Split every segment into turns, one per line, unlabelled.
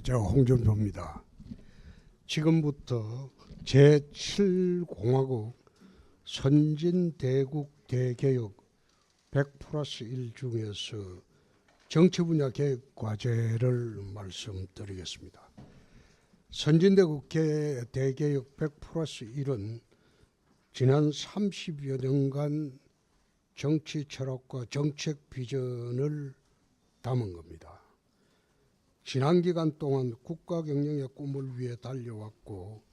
저 홍준표입니다. 지금부터 제7공화국 선진대국 대개혁 100+1 중에서 정치 분야 개혁 과제를 말씀드리겠습니다. 선진대국 대개혁 100+1은 지난 30여 년간 정치 철학과 정책 비전을 담은 겁니다. 지난 기간 동안 국가 경영의 꿈을 위해 달려왔고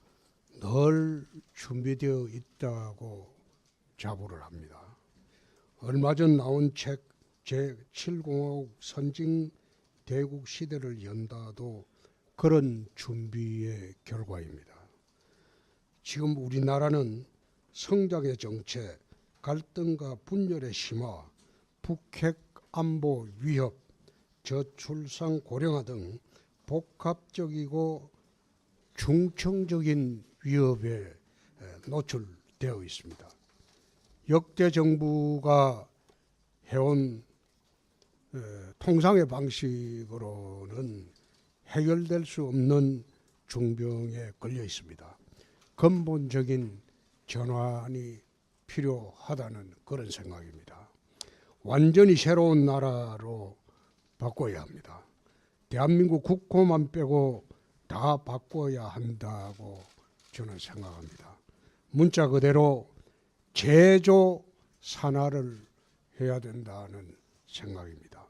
늘 준비되어 있다고 자부를 합니다. 얼마 전 나온 책 제7공화국 선진대국 시대를 연다도 그런 준비의 결과입니다. 지금 우리나라는 성장의 정체, 갈등과 분열의 심화, 북핵 안보 위협, 저출산 고령화 등 복합적이고 중증적인 위협에 노출되어 있습니다. 역대 정부가 해온 통상의 방식으로는 해결될 수 없는 중병에 걸려 있습니다. 근본적인 전환이 필요하다는 그런 생각입니다. 완전히 새로운 나라로 바꿔야 합니다. 대한민국 국호만 빼고 다 바꿔야 한다고 저는 생각합니다. 문자 그대로 제조 산하를 해야 된다는 생각입니다.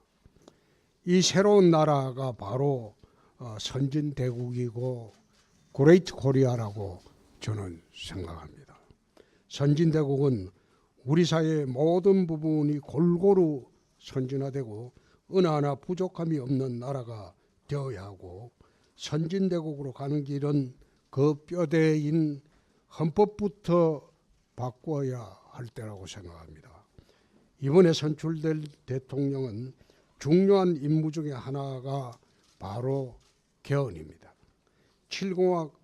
이 새로운 나라가 바로 선진대국이고 그레이트 코리아라고 저는 생각합니다. 선진대국은 우리 사회의 모든 부분이 골고루 선진화되고 어느 하나 부족함이 없는 나라가 되어야 하고, 선진대국으로 가는 길은 그 뼈대인 헌법부터 바꿔야 할 때라고 생각합니다. 이번에 선출될 대통령은 중요한 임무 중에 하나가 바로 개헌입니다. 7공화국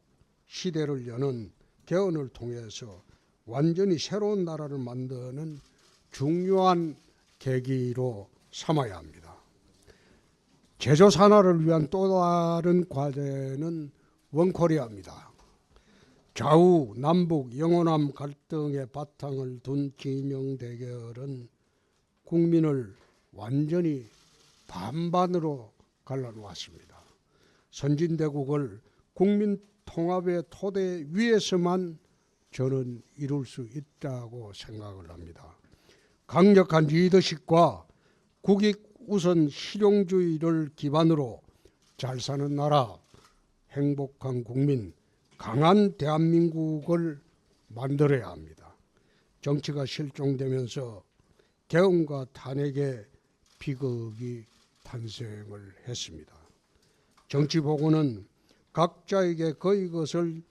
시대를 여는 개헌을 통해서 완전히 새로운 나라를 만드는 중요한 계기로 삼아야 합니다. 제조 산하를 위한 또 다른 과제는 원코리아입니다. 좌우, 남북, 영호남 갈등의 바탕을 둔 진영 대결은 국민을 완전히 반반으로 갈라놓았습니다. 선진대국을 국민 통합의 토대 위에서만 저는 이룰 수 있다고 생각을 합니다. 강력한 리더십과 국익 우선 실용주의를 기반으로 잘 사는 나라, 행복한 국민, 강한 대한민국을 만들어야 합니다. 정치가 실종되면서 개헌과 탄핵의 비극이 탄생을 했습니다. 정치보고는 각자에게 그의 것을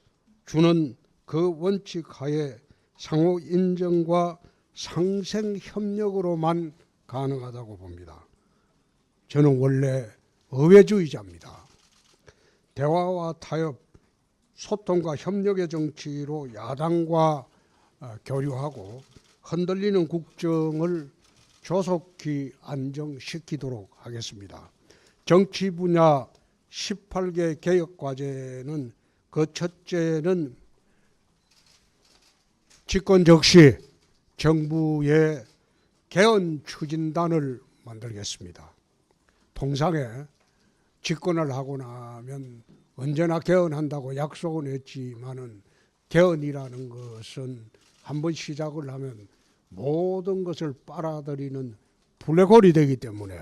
주는 그 원칙 하에 상호 인정과 상생 협력으로만 가능하다고 봅니다. 저는 원래 의회주의자입니다. 대화와 타협, 소통과 협력의 정치로 야당과 교류하고 흔들리는 국정을 조속히 안정시키도록 하겠습니다. 정치 분야 18개 개혁 과제는 그 첫째는 집권 적시 정부의 개헌 추진단을 만들겠습니다. 통상에 집권을 하고 나면 언제나 개헌한다고 약속은 했지만은 개헌이라는 것은 한번 시작을 하면 모든 것을 빨아들이는 블랙홀이 되기 때문에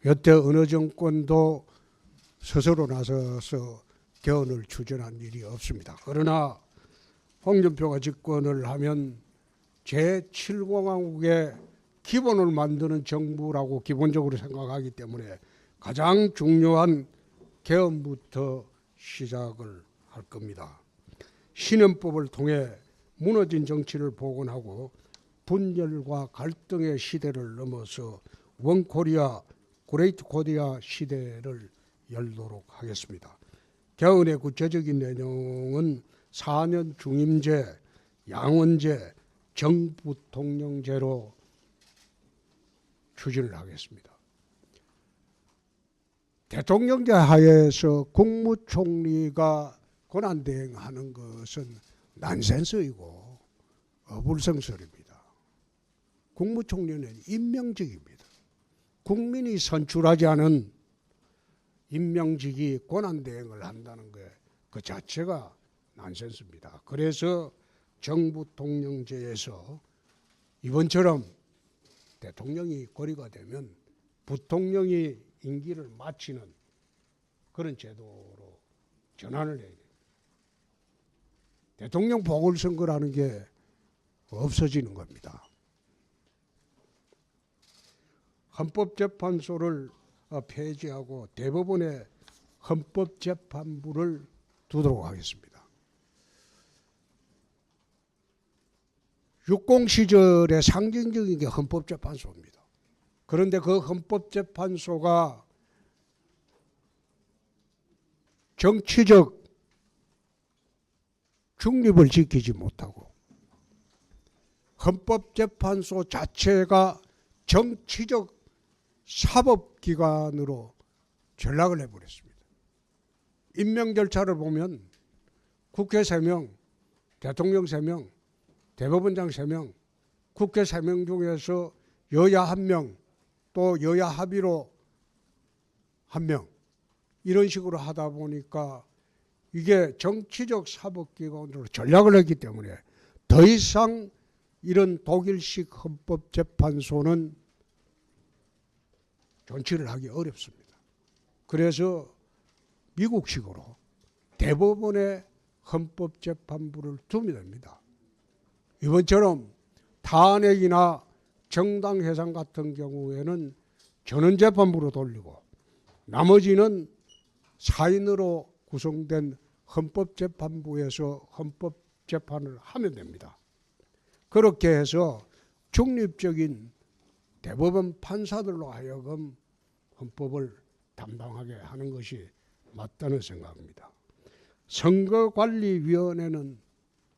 여태 어느 정권도 스스로 나서서 개헌을 추진한 일이 없습니다. 그러나 홍준표가 집권을 하면 제7공화국의 기본을 만드는 정부라고 기본적으로 생각하기 때문에 가장 중요한 개헌부터 시작을 할 겁니다. 신헌법을 통해 무너진 정치를 복원하고 분열과 갈등의 시대를 넘어서 원코리아, 그레이트 코리아 시대를 열도록 하겠습니다. 개헌의 구체적인 내용은 4년 중임제, 양원제, 정부통령제로 추진을 하겠습니다. 대통령제 하에서 국무총리가 권한대행하는 것은 난센스이고 어불성설입니다. 국무총리는 임명직입니다. 국민이 선출하지 않은 임명직이 권한대행을 한다는 것 그 자체가 난센스입니다. 그래서 정부 통령제에서 이번처럼 대통령이 고리가 되면 부통령이 임기를 마치는 그런 제도로 전환을 해야 돼요. 대통령 보궐선거라는 게 없어지는 겁니다. 헌법재판소를 폐지하고 대법원의 헌법재판부를 두도록 하겠습니다. 육공 시절의 상징적인 게 헌법재판소입니다. 그런데 그 헌법재판소가 정치적 중립을 지키지 못하고 헌법재판소 자체가 정치적 사법기관으로 전락을 해버렸습니다. 임명 절차를 보면 국회 3명, 대통령 3명, 대법원장 3명, 국회 3명 중에서 여야 1명, 또 여야 합의로 1명 이런 식으로 하다 보니까 이게 정치적 사법기관으로 전락을 했기 때문에 더 이상 이런 독일식 헌법재판소는 존치를 하기 어렵습니다. 그래서 미국식으로 대법원의 헌법재판부를 두면 됩니다. 이번처럼 탄핵이나 정당 해산 같은 경우에는 전원재판부로 돌리고 나머지는 사인으로 구성된 헌법재판부에서 헌법재판을 하면 됩니다. 그렇게 해서 중립적인 대법원 판사들로 하여금 헌법을 담당하게 하는 것이 맞다는 생각입니다. 선거관리위원회는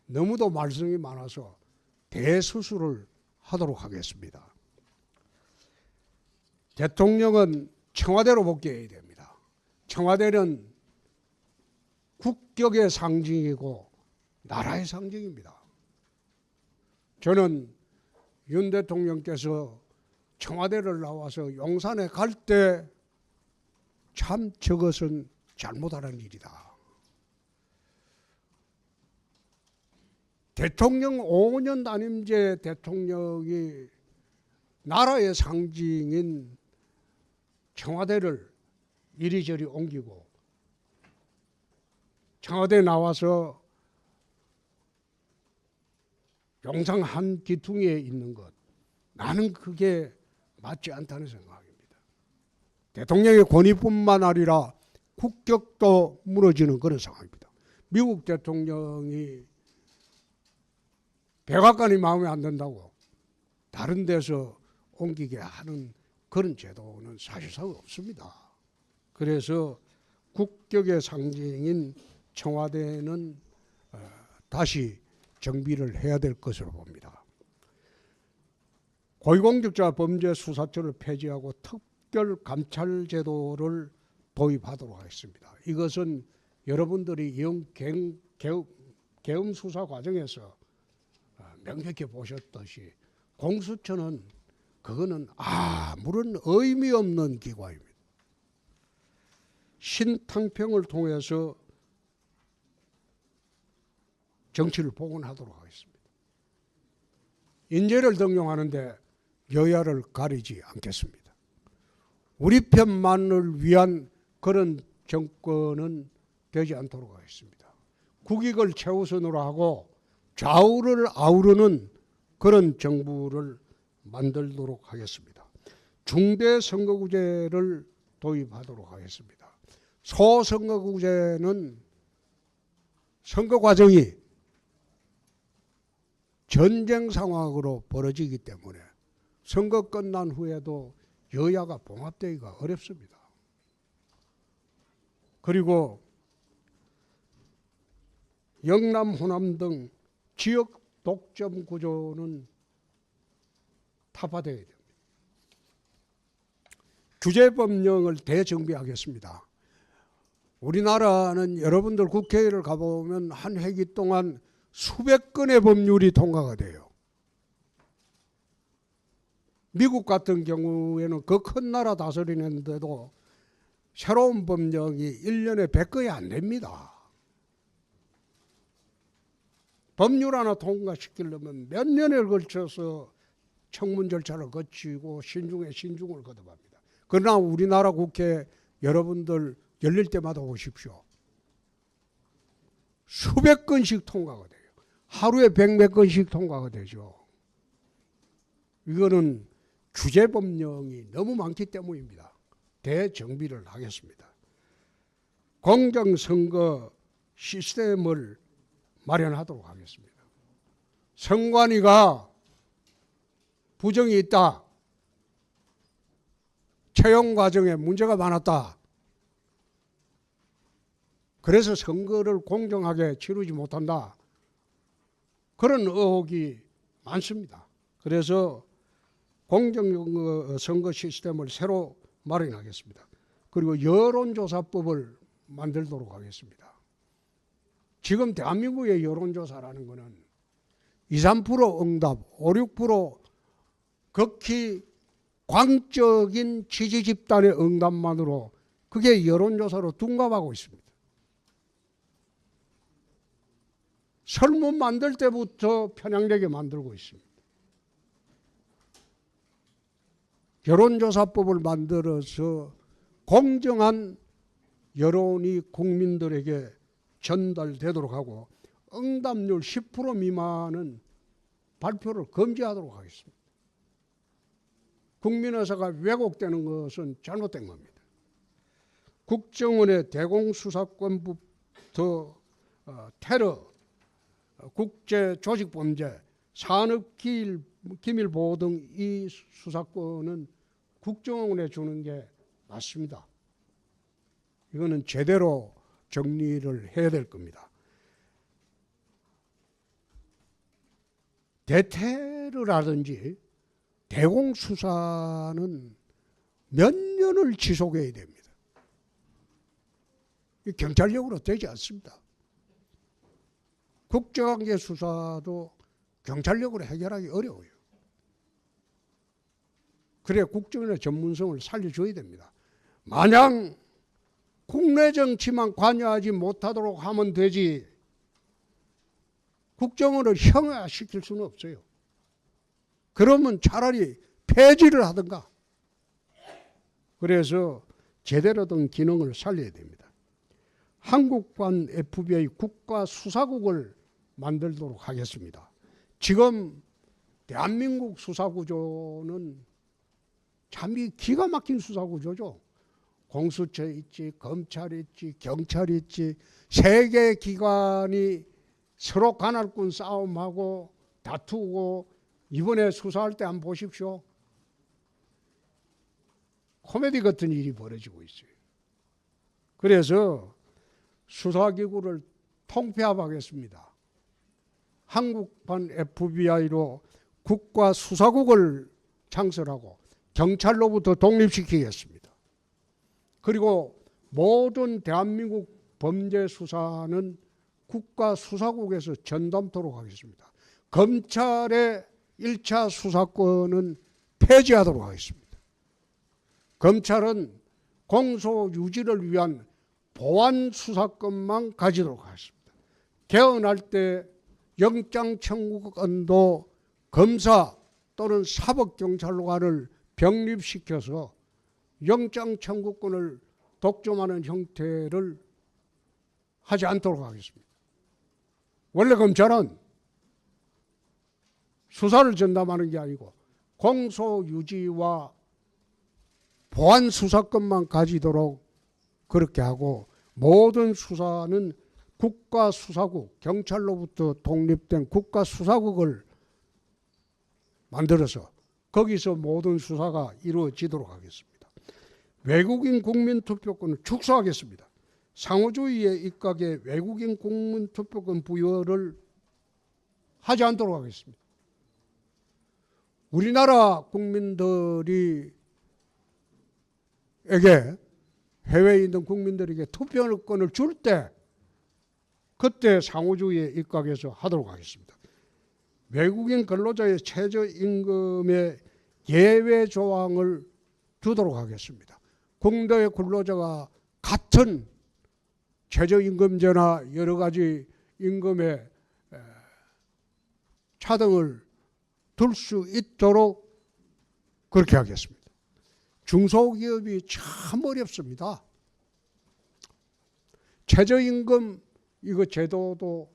너무도 말썽이 많아서 대수술을 하도록 하겠습니다. 대통령은 청와대로 복귀해야 됩니다. 청와대는 국격의 상징이고 나라의 상징입니다. 저는 윤 대통령께서 청와대를 나와서 용산에 갈 때 참 저것은 잘못하는 일이다. 대통령 5년 단임제 대통령이 나라의 상징인 청와대를 이리저리 옮기고 청와대 나와서 용산 한 기퉁이에 있는 것, 나는 그게 맞지 않다는 생각입니다. 대통령의 권위뿐만 아니라 국격도 무너지는 그런 상황입니다. 미국 대통령이 백악관이 마음에 안 든다고 다른 데서 옮기게 하는 그런 제도는 사실상 없습니다. 그래서 국격의 상징인 청와대는 다시 정비를 해야 될 것으로 봅니다. 고위공직자 범죄수사처를 폐지하고 특별감찰제도를 도입하도록 하겠습니다. 이것은 여러분들이 이용 계엄 수사 과정에서 명백히 보셨듯이 공수처는 그거는 아무런 의미 없는 기관입니다. 신탕평을 통해서 정치를 복원하도록 하겠습니다. 인재를 등용하는데 여야를 가리지 않겠습니다. 우리 편만을 위한 그런 정권은 되지 않도록 하겠습니다. 국익을 최우선으로 하고 좌우를 아우르는 그런 정부를 만들도록 하겠습니다. 중대선거구제를 도입하도록 하겠습니다. 소선거구제는 선거 과정이 전쟁 상황으로 벌어지기 때문에 선거 끝난 후에도 여야가 봉합되기가 어렵습니다. 그리고 영남, 호남 등 지역 독점 구조는 타파되어야 됩니다. 규제법령을 대정비하겠습니다. 우리나라는 여러분들 국회를 가보면 한 회기 동안 수백 건의 법률이 통과가 돼요. 미국 같은 경우에는 그 큰 나라 다스리는데도 새로운 법령이 1년에 100건이 안 됩니다. 법률 하나 통과시키려면 몇 년을 걸쳐서 청문 절차를 거치고 신중에 신중을 거듭합니다. 그러나 우리나라 국회 여러분들 열릴 때마다 오십시오. 수백 건씩 통과가 돼요. 하루에 100몇 건씩 통과가 되죠. 이거는 규제법령이 너무 많기 때문입니다. 대정비를 하겠습니다. 공정선거 시스템을 마련하도록 하겠습니다. 선관위가 부정이 있다. 채용 과정에 문제가 많았다. 그래서 선거를 공정하게 치르지 못한다. 그런 의혹이 많습니다. 그래서 공정선거 시스템을 새로 마련하겠습니다. 그리고 여론조사법을 만들도록 하겠습니다. 지금 대한민국의 여론조사라는 것은 2, 3% 응답, 5, 6% 극히 광적인 지지 집단의 응답만으로 그게 여론조사로 둔갑하고 있습니다. 설문 만들 때부터 편향되게 만들고 있습니다. 여론조사법을 만들어서 공정한 여론이 국민들에게 전달되도록 하고 응답률 10% 미만은 발표를 금지하도록 하겠습니다. 국민의사가 왜곡되는 것은 잘못된 겁니다. 국정원의 대공수사권부터 테러, 국제조직범죄, 산업기밀보호 등 이 수사권은 국정원에 주는 게 맞습니다. 이거는 제대로 정리를 해야 될 겁니다. 대테러라든지 대공수사는 몇 년을 지속해야 됩니다. 경찰력으로 되지 않습니다. 국정원계 수사도 경찰력으로 해결하기 어려워요. 그래 국정원의 전문성을 살려줘야 됩니다. 마냥 국내 정치만 관여하지 못하도록 하면 되지 국정원을 형해시킬 수는 없어요. 그러면 차라리 폐지를 하든가. 그래서 제대로 된 기능을 살려야 됩니다. 한국판 FBI 국가수사국을 만들도록 하겠습니다. 지금 대한민국 수사구조는 참 기가 막힌 수사구조죠. 공수처 있지, 검찰 있지, 경찰 있지, 세 개 기관이 서로 관할권 싸움하고 다투고 이번에 수사할 때 한번 보십시오. 코미디 같은 일이 벌어지고 있어요. 그래서 수사기구를 통폐합하겠습니다. 한국판 FBI로 국가수사국을 창설하고 경찰로부터 독립시키겠습니다. 그리고 모든 대한민국 범죄 수사는 국가수사국에서 전담토록 하겠습니다. 검찰의 1차 수사권은 폐지하도록 하겠습니다. 검찰은 공소 유지를 위한 보안 수사권만 가지도록 하겠습니다. 개헌할 때 영장 청구권도 검사 또는 사법경찰관을 병립시켜서 영장 청구권을 독점하는 형태를 하지 않도록 하겠습니다. 원래 검찰은 수사를 전담하는 게 아니고 공소 유지와 보안 수사권만 가지도록 그렇게 하고 모든 수사는 국가수사국, 경찰로부터 독립된 국가수사국을 만들어서 거기서 모든 수사가 이루어지도록 하겠습니다. 외국인 국민투표권을 축소하겠습니다. 상호주의에 입각해 외국인 국민투표권 부여를 하지 않도록 하겠습니다. 우리나라 국민들이 해외에 있는 국민들에게 투표권을 줄 때 그때 상호주의에 입각해서 하도록 하겠습니다. 외국인 근로자의 최저임금의 예외 조항을 두도록 하겠습니다. 국내 근로자가 같은 최저임금제나 여러 가지 임금의 차등을 둘 수 있도록 그렇게 하겠습니다. 중소기업이 참 어렵습니다. 최저임금 이거 제도도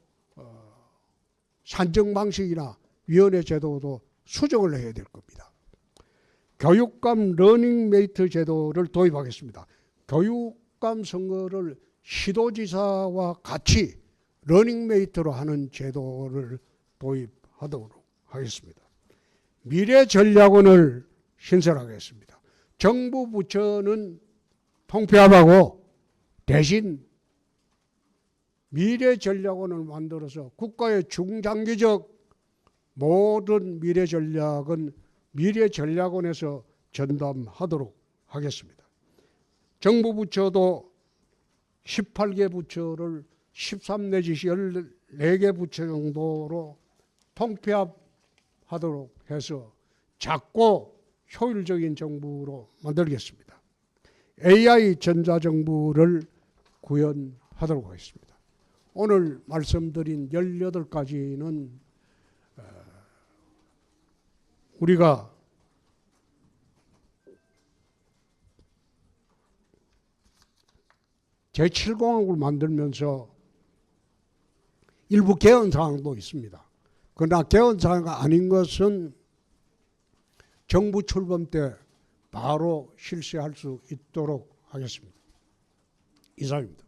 산정 방식이나 위원회 제도도 수정을 해야 될 겁니다. 교육감 러닝메이트 제도를 도입하겠습니다. 교육감 선거를 시도지사와 같이 러닝메이트로 하는 제도를 도입하도록 하겠습니다. 미래전략원을 신설하겠습니다. 정부 부처는 통폐합하고 대신 미래전략원을 만들어서 국가의 중장기적 모든 미래전략은 미래전략원에서 전담하도록 하겠습니다. 정부 부처도 18개 부처를 13 내지 14개 부처 정도로 통폐합하도록 해서 작고 효율적인 정부로 만들겠습니다. AI 전자정부를 구현하도록 하겠습니다. 오늘 말씀드린 18가지는 우리가 제7공화국을 만들면서 일부 개헌사항도 있습니다. 그러나 개헌사항이 아닌 것은 정부 출범 때 바로 실시할 수 있도록 하겠습니다. 이상입니다.